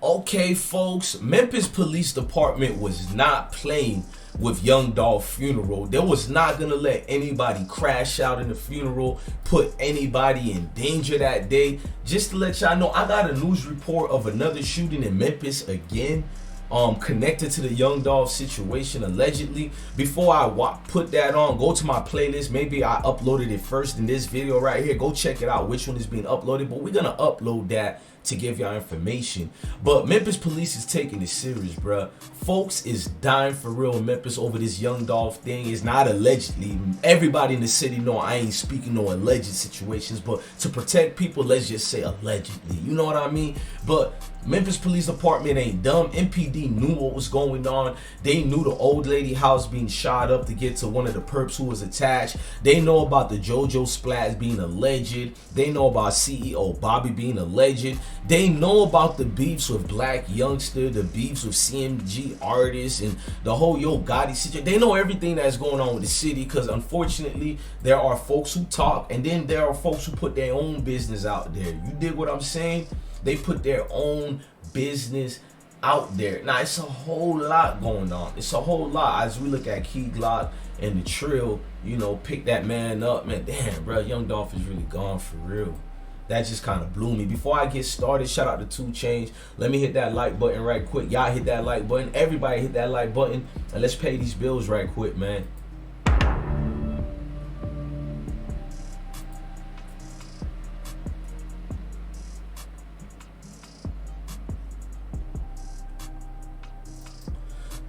Okay, folks, Memphis Police Department was not playing with young Dolph's funeral. They was not gonna let anybody crash out in the funeral, put anybody in danger that day. Just to let y'all know, I got a news report of another shooting in Memphis again, connected to the young Dolph situation allegedly. Before I put that on, go to my playlist. Maybe I uploaded it first in this video right here. Go check it out, which one is being uploaded, but we're gonna upload that to give y'all information. But Memphis police is taking it serious, bruh. Folks is dying for real in Memphis over this young Dolph thing. It's not allegedly. Everybody in the city know I ain't speaking no alleged situations, but to protect people, let's just say allegedly. You know what I mean? But Memphis Police Department ain't dumb. MPD knew what was going on. They knew the old lady house being shot up to get to one of the perps who was attached. They know about the JoJo splats being alleged. They know about CEO Bobby being alleged. They know about the beefs with Black Youngster, the beefs with CMG artists, and the whole Yo Gotti situation. They know everything that's going on with the city, because unfortunately there are folks who talk, and then there are folks who put their own business out there. You dig what I'm saying? They put their own business out there. Now, it's a whole lot going on. It's a whole lot. As we look at Key Glock and the Trill, you know, pick that man up. Man, damn, bro, young Dolph is really gone for real. That just kind of blew me. Before I get started, shout out to 2 Chainz. Let me hit that like button right quick. Y'all hit that like button. Everybody hit that like button. And let's pay these bills right quick, man.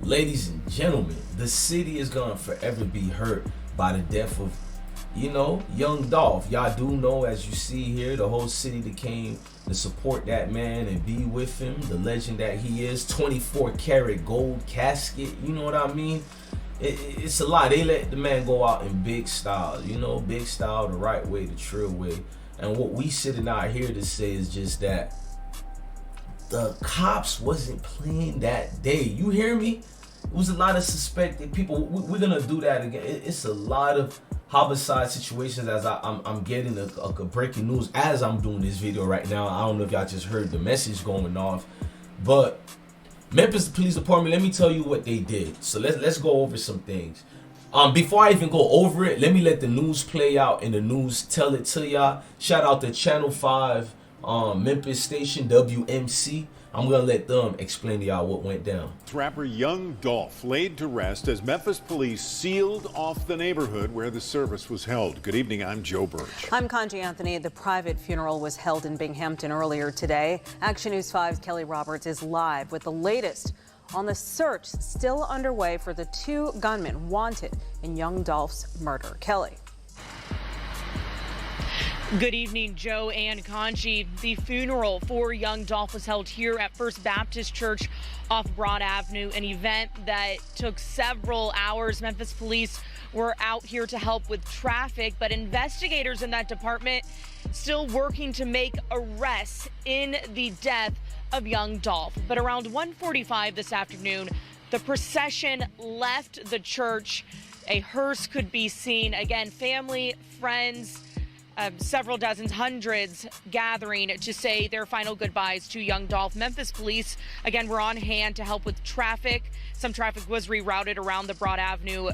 Ladies and gentlemen, the city is gonna forever be hurt by the death of, you know, young Dolph. Y'all do know, as you see here, the whole city that came to support that man and be with him, the legend that he is. 24 karat gold casket, you know what I mean? It's a lot. They let the man go out in big style, you know, big style, the right way, the Trill way. And what we sitting out here to say is just that the cops wasn't playing that day. You hear me? It was a lot of suspected people. We're gonna do that again. It's a lot of homicide situations, as I'm getting a breaking news as I'm doing this video right now. I don't know if y'all just heard the message going off, but Memphis Police Department, let me tell you what they did. So let's go over some things. Before I even go over it, let me let the news play out and the news tell it to y'all. Shout out to Channel 5 Memphis station WMC. I'm gonna let them explain to y'all what went down. Rapper Young Dolph laid to rest as Memphis police sealed off the neighborhood where the service was held. Good evening, I'm Joe Birch. I'm Conji Anthony. The private funeral was held in Binghamton earlier today. Action News 5's Kelly Roberts is live with the latest on the search still underway for the 2 gunmen wanted in young Dolph's murder. Kelly. Good evening, Joe and Conji. The funeral for young Dolph was held here at First Baptist Church off Broad Avenue, an event that took several hours. Memphis police were out here to help with traffic, but investigators in that department still working to make arrests in the death of young Dolph. But around 1:45 this afternoon, the procession left the church. A hearse could be seen. Again, family, friends, several dozens, hundreds gathering to say their final goodbyes to young Dolph. Memphis police, again, were on hand to help with traffic. Some traffic was rerouted around the Broad Avenue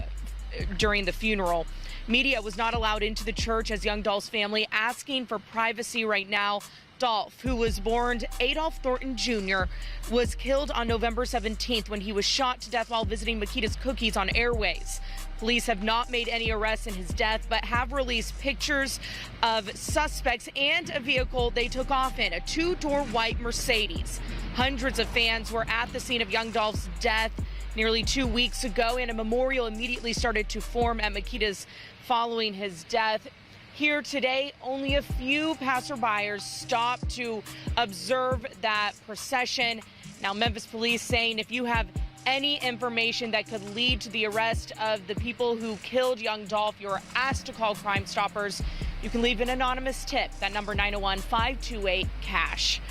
during the funeral. Media was not allowed into the church as young Dolph's family asking for privacy right now. Dolph, who was born Adolph Thornton Jr., was killed on November 17th when he was shot to death while visiting Makita's Cookies on Airways. Police have not made any arrests in his death, but have released pictures of suspects and a vehicle they took off in, a 2-door white Mercedes. Hundreds of fans were at the scene of young Dolph's death nearly 2 weeks ago, and a memorial immediately started to form at Makita's following his death. Here today, only a few passerbyers stopped to observe that procession. Now, Memphis police saying if you have any information that could lead to the arrest of the people who killed young Dolph, you're asked to call Crime Stoppers. You can leave an anonymous tip. That number 901-528-CASH.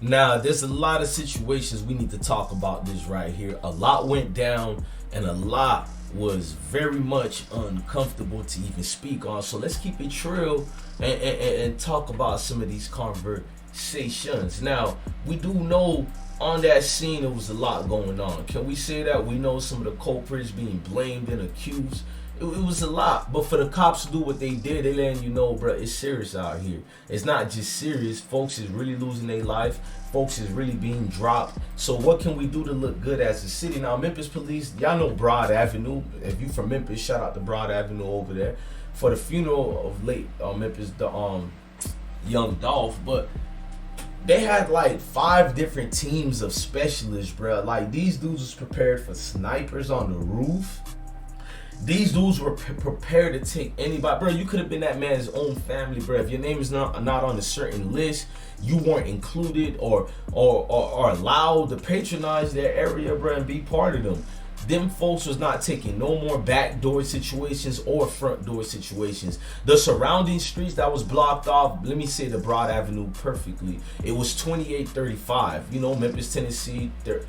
Now, there's a lot of situations we need to talk about this right here. A lot went down and a lot was very much uncomfortable to even speak on. So let's keep it trill and talk about some of these conversations. Now, we do know on that scene, there was a lot going on. Can we say that? We know some of the culprits being blamed and accused. It was a lot, but for the cops to do what they did, they letting you know, bro, it's serious out here. It's not just serious. Folks is really losing their life. Folks is really being dropped. So what can we do to look good as a city? Now, Memphis police, y'all know Broad Avenue. If you from Memphis, shout out to Broad Avenue over there for the funeral of late Memphis, the young Dolph. But they had like 5 different teams of specialists, bro. Like, these dudes was prepared for snipers on the roof. These dudes were prepared to take anybody. Bro, you could have been that man's own family, bro. If your name is not on a certain list, you weren't included or allowed to patronize their area, bro, and be part of them. Them folks was not taking no more backdoor situations or front door situations. The surrounding streets that was blocked off, let me say the Broad Avenue perfectly. It was 2835, you know, Memphis, Tennessee. There,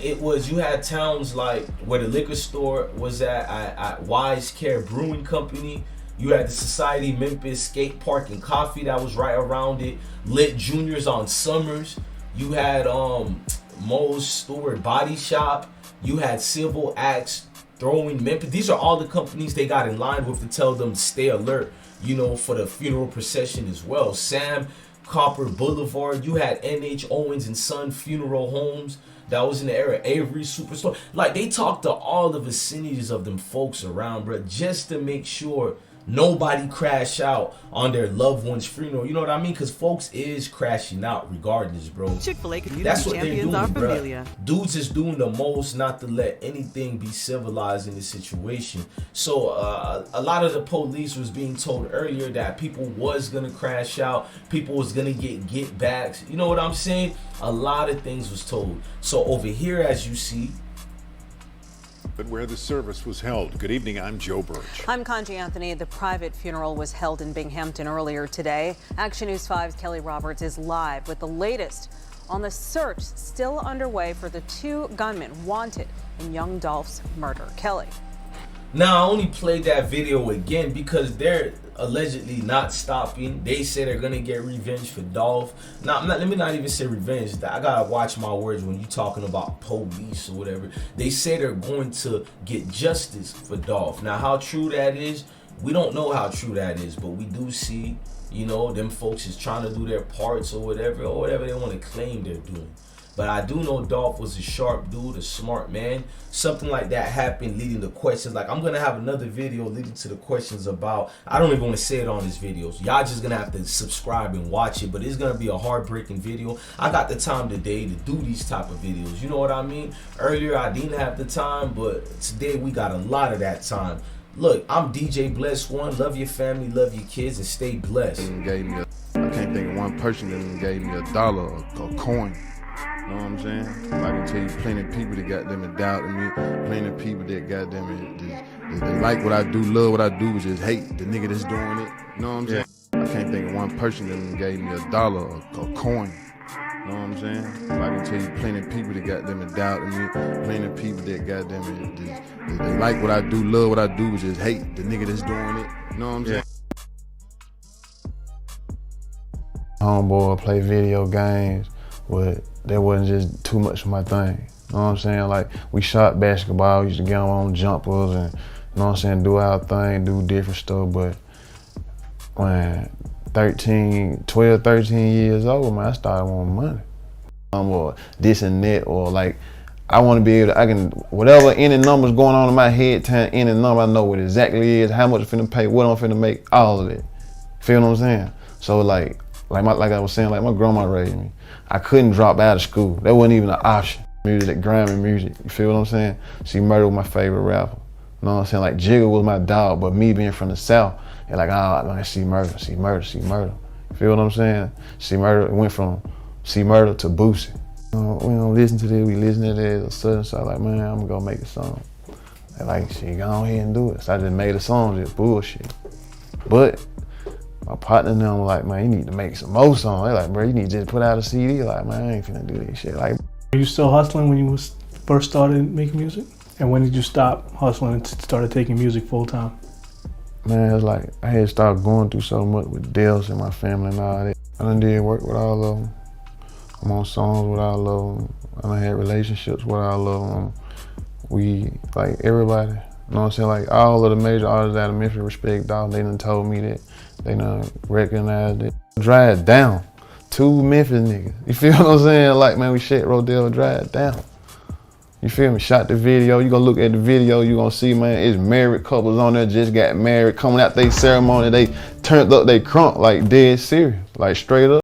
it was, you had towns like where the liquor store was at Wise Care Brewing Company. You had the Society Memphis Skate Park and Coffee that was right around it. Lit Juniors on Summers. You had Mo's Stewart Body Shop. You had Civil Acts Throwing Memphis. These are all the companies they got in line with to tell them to stay alert, you know, for the funeral procession as well. Sam Copper Boulevard. You had NH Owens and Son Funeral Homes. That was in the area. Avery Superstore. Like, they talked to all the vicinities of them folks around, bro, just to make sure nobody crash out on their loved one's funeral. You know what I mean? Because folks is crashing out regardless, bro. Chick-fil-A community That's what champions they're are doing, familiar. bro. Dudes is doing the most not to let anything be civilized in this situation. So a lot of the police was being told earlier that people was gonna crash out, people was gonna get backs. You know what I'm saying? A lot of things was told. So over here, as you see, But where the service was held. Good evening, I'm Joe Birch. I'm Kanji Anthony. The private funeral was held in Binghamton earlier today. Action News 5's Kelly Roberts is live with the latest on the search still underway for the 2 gunmen wanted in young Dolph's murder. Kelly. now I only played that video again because they're allegedly not stopping. They say they're gonna get revenge for Dolph. Now, let me not even say revenge. I gotta watch my words when you talking about police or whatever. They say they're going to get justice for Dolph. Now, how true that is, we don't know how true that is, but we do see, you know, them folks is trying to do their parts or whatever they want to claim they're doing. But I do know Dolph was a sharp dude, a smart man. Something like that happened leading to questions. Like, I'm going to have another video leading to the questions about, I don't even want to say it on this video. So y'all just going to have to subscribe and watch it. But it's going to be a heartbreaking video. I got the time today to do these type of videos. You know what I mean? Earlier, I didn't have the time, but today we got a lot of that time. Look, I'm DJ Bless One. Love your family, love your kids, and stay blessed. I can't think of one person that gave me $1 or a coin. You know what I'm saying? I can tell you plenty of people that got them and doubted me, plenty of people that got them and they like what I do, love what I do, but just hate the nigga that's doing it. You know what I'm saying? I can't think of one person that gave me $1 or a coin. You know what I'm saying? I can tell you plenty of people that got them and doubted me, plenty of people that got them and they like what I do, love what I do, but just hate the nigga that's doing it. You know what I'm saying? Homeboy play video games, but that wasn't just too much of my thing. You know what I'm saying? Like, we shot basketball, used to get on jumpers and, you know what I'm saying, do our thing, do different stuff, but when 12, 13 years old, man, I started wanting money. Or this and that, or like, I want to be able to, I can, whatever any numbers going on in my head, time any number, I know what exactly is, how much I'm finna pay, what I'm finna make, all of it. Feel what I'm saying? So like I was saying, like my grandma raised me. I couldn't drop out of school. That wasn't even an option. Music, grimy music, you feel what I'm saying? C Murder was my favorite rapper. You know what I'm saying? Like, Jigga was my dog, but me being from the South, and like, like C Murder. You feel what I'm saying? C Murder, it went from C Murder to Boosie. We don't listen to this, we listen to this, or so like, man, I'm gonna go make a song. They like, shit, go ahead and do it. So I just made a song, just bullshit. But my partner and them were like, man, you need to make some more songs. They like, bro, you need to just put out a CD. Like, man, I ain't finna do this shit. Like, were you still hustling when you first started making music? And when did you stop hustling and started taking music full time? Man, it's like, I had started going through so much with deaths in my family and all that. I done did work with all of them. I'm on songs with all of them. I done had relationships with all of them. We, like everybody, you know what I'm saying? Like all of the major artists out of Memphis respect Dolph. They done told me that. They done recognized it. Drive down. 2 Memphis niggas. You feel what I'm saying? Like, man, we shit Rodell drive down. You feel me? Shot the video. You gonna look at the video, you gonna see, man, it's married couples on there, just got married, coming out they ceremony, they turned up they crunk, like dead serious, like straight up.